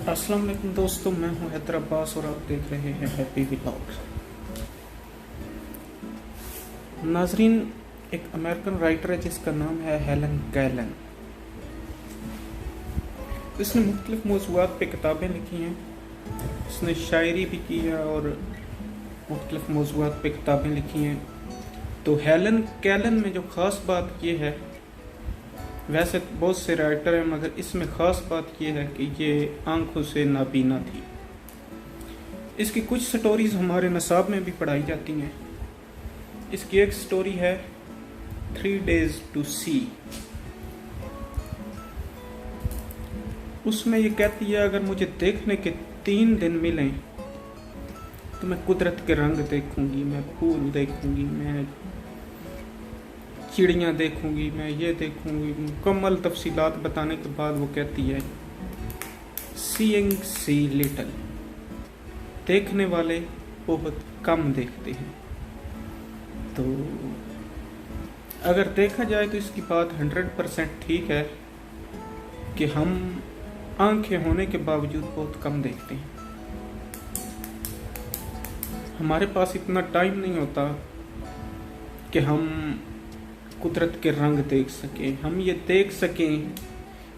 अस्सलाम वालेकुम दोस्तों, मैं हूं हैदर अब्बास और आप देख रहे हैं हैप्पी व्लॉग्स। नाजरीन, एक अमेरिकन राइटर है जिसका नाम है हेलन केलन। इसने मुख्तलिफ मौज़ूआत पे किताबें लिखी हैं, इसने शायरी भी की है और मुख्तलिफ मौज़ूआत पे किताबें लिखी हैं। तो हेलन केलन में जो ख़ास बात ये है, वैसे बहुत से राइटर हैं मगर इसमें ख़ास बात यह है कि ये आंखों से नाबीना थी। इसकी कुछ स्टोरीज़ हमारे नसाब में भी पढ़ाई जाती हैं। इसकी एक स्टोरी है 3 days to see। उसमें ये कहती है, अगर मुझे देखने के 3 दिन मिलें तो मैं कुदरत के रंग देखूंगी, मैं फूल देखूंगी, मैं चिड़ियाँ देखूंगी, मैं ये देखूंगी। मुकम्मल तफसीलात बताने के बाद वो कहती है सीइंग सी लिटल, देखने वाले बहुत कम देखते हैं। तो अगर देखा जाए तो इसकी बात 100% ठीक है कि हम आंखें होने के बावजूद बहुत कम देखते हैं। हमारे पास इतना टाइम नहीं होता कि हम कुदरत के रंग देख सकें, हम ये देख सकें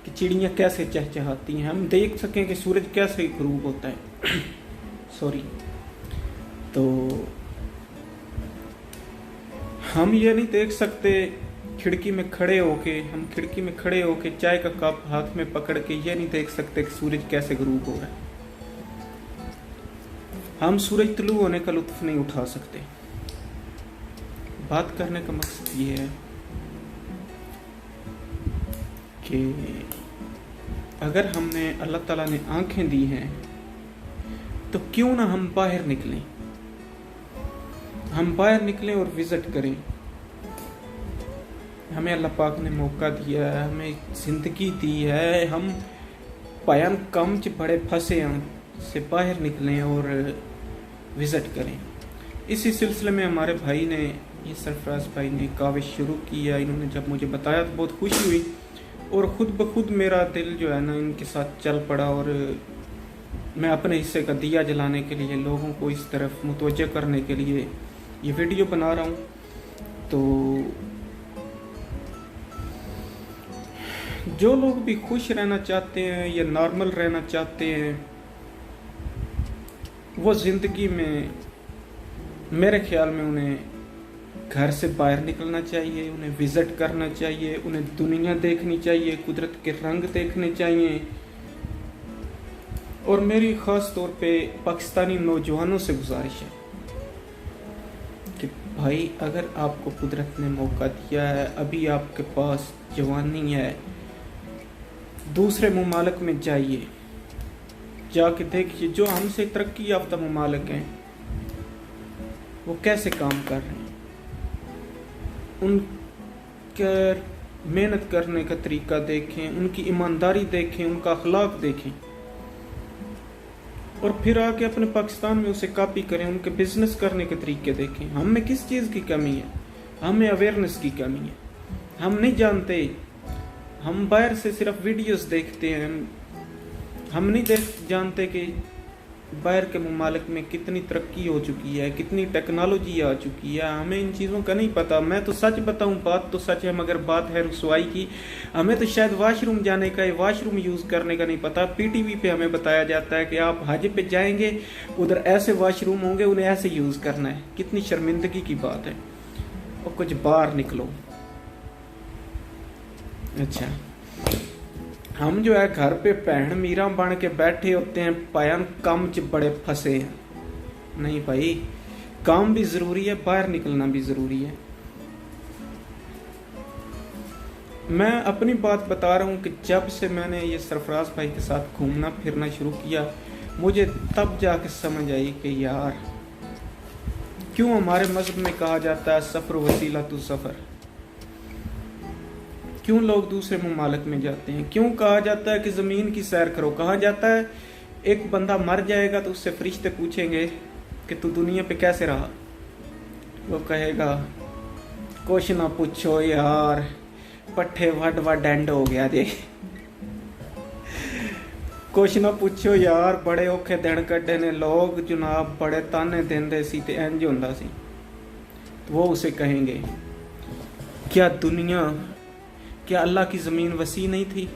कि चिड़ियाँ कैसे चहचहाती हैं, हम देख सकें कि सूरज कैसे ग़ुरूब होता है। सॉरी। तो हम ये नहीं देख सकते खिड़की में खड़े होके, हम खिड़की में खड़े होके चाय का कप हाथ में पकड़ के ये नहीं देख सकते कि सूरज कैसे ग़ुरूब हो रहा है। हम सूरज तुलू होने का लुत्फ़ नहीं उठा सकते। बात करने का मकसद ये है कि अगर हमने अल्लाह ताला ने आंखें दी हैं तो क्यों ना हम बाहर निकलें, हम बाहर निकलें और विज़िट करें। हमें अल्लाह पाक ने मौका दिया है, हमें ज़िंदगी दी है, हम बयान कम च बड़े फंसे हैं से बाहर निकलें और विज़िट करें। इसी सिलसिले में हमारे भाई ने, ये सरफराज भाई ने काविश शुरू की है। इन्होंने जब मुझे बताया तो बहुत खुशी हुई और ख़ुद ब खुद मेरा दिल जो है ना इनके साथ चल पड़ा और मैं अपने हिस्से का दिया जलाने के लिए, लोगों को इस तरफ मुतवज्जह करने के लिए ये वीडियो बना रहा हूँ। तो जो लोग भी खुश रहना चाहते हैं या नॉर्मल रहना चाहते हैं, वो ज़िंदगी में मेरे ख्याल में उन्हें घर से बाहर निकलना चाहिए, उन्हें विज़िट करना चाहिए, उन्हें दुनिया देखनी चाहिए, कुदरत के रंग देखने चाहिए। और मेरी ख़ास तौर पे पाकिस्तानी नौजवानों से गुजारिश है कि भाई, अगर आपको कुदरत ने मौका दिया है, अभी आपके पास जवानी है, दूसरे ममालिक में जाइए, जाके देखिए जो हमसे तरक्की याफ्ता ममालिक हैं वो कैसे काम कर रहे हैं। उनके मेहनत करने का तरीका देखें, उनकी ईमानदारी देखें, उनका अखलाक देखें और फिर आके अपने पाकिस्तान में उसे कॉपी करें, उनके बिजनेस करने के तरीके देखें। हम में किस चीज़ की कमी है? हमें अवेयरनेस की कमी है। हम नहीं जानते, हम बाहर से सिर्फ वीडियोस देखते हैं, हम नहीं जानते कि बाहर के ममालिक में कितनी तरक्की हो चुकी है, कितनी टेक्नोलॉजी आ चुकी है। हमें इन चीज़ों का नहीं पता। मैं तो सच बताऊं, बात तो सच है मगर बात है रुसवाई की। हमें तो शायद वाशरूम जाने का, वाशरूम यूज़ करने का नहीं पता। पीटीवी पे हमें बताया जाता है कि आप हज पे जाएंगे, उधर ऐसे वाशरूम होंगे, उन्हें ऐसे यूज़ करना है। कितनी शर्मिंदगी की बात है। और कुछ बाहर निकलो। अच्छा, हम जो है घर पे बहन मीरा बन के बैठे होते हैं, पायन काम च बड़े फंसे हैं। नहीं भाई, काम भी ज़रूरी है, बाहर निकलना भी ज़रूरी है। मैं अपनी बात बता रहा हूँ कि जब से मैंने ये सरफराज भाई के साथ घूमना फिरना शुरू किया, मुझे तब जाके समझ आई कि यार क्यों हमारे मज़हब में कहा जाता है सफ़र वसीला तू सफ़र। क्यों लोग दूसरे ममालिक में जाते हैं? क्यों कहा जाता है कि ज़मीन की सैर करो? कहा जाता है एक बंदा मर जाएगा तो उससे फरिश्ते पूछेंगे कि तू दुनिया पे कैसे रहा। वो कहेगा कुछ ना पूछो यार, पट्ठे वड एंड हो गया जे। कुछ ना पूछो यार, बड़े औखे दिन कड्डे ने लोग जनाब, बड़े ताने देंदे सी ते इंज हुंदा सी। वो उसे कहेंगे क्या दुनिया, क्या अल्लाह की ज़मीन वसी नहीं थी?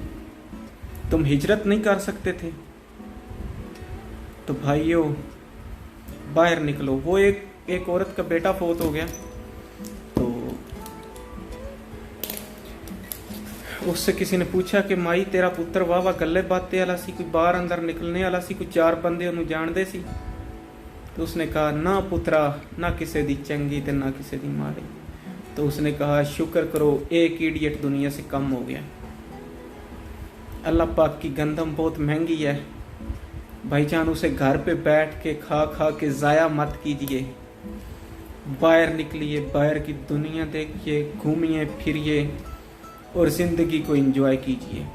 तुम हिजरत नहीं कर सकते थे? तो भाइयों बाहर निकलो। वो एक औरत का बेटा फौत हो गया, तो उससे किसी ने पूछा कि माई तेरा पुत्र वाह गले बाते वाला सी, कोई बाहर अंदर निकलने वाला सी, कोई 4 बंदे उन्हें जानते सी? तो उसने कहा ना पुत्रा, ना किसी दी चंगी ते ना किसी दी माड़ी। तो उसने कहा शुक्र करो एक इडियट दुनिया से कम हो गया। अल्लाह पाक की गंदम बहुत महंगी है भाईजान, उसे घर पे बैठ के खा खा के ज़ाया मत कीजिए। बाहर निकलिए, बाहर की दुनिया देखिए, घूमिए फिरिए और ज़िंदगी को एंजॉय कीजिए।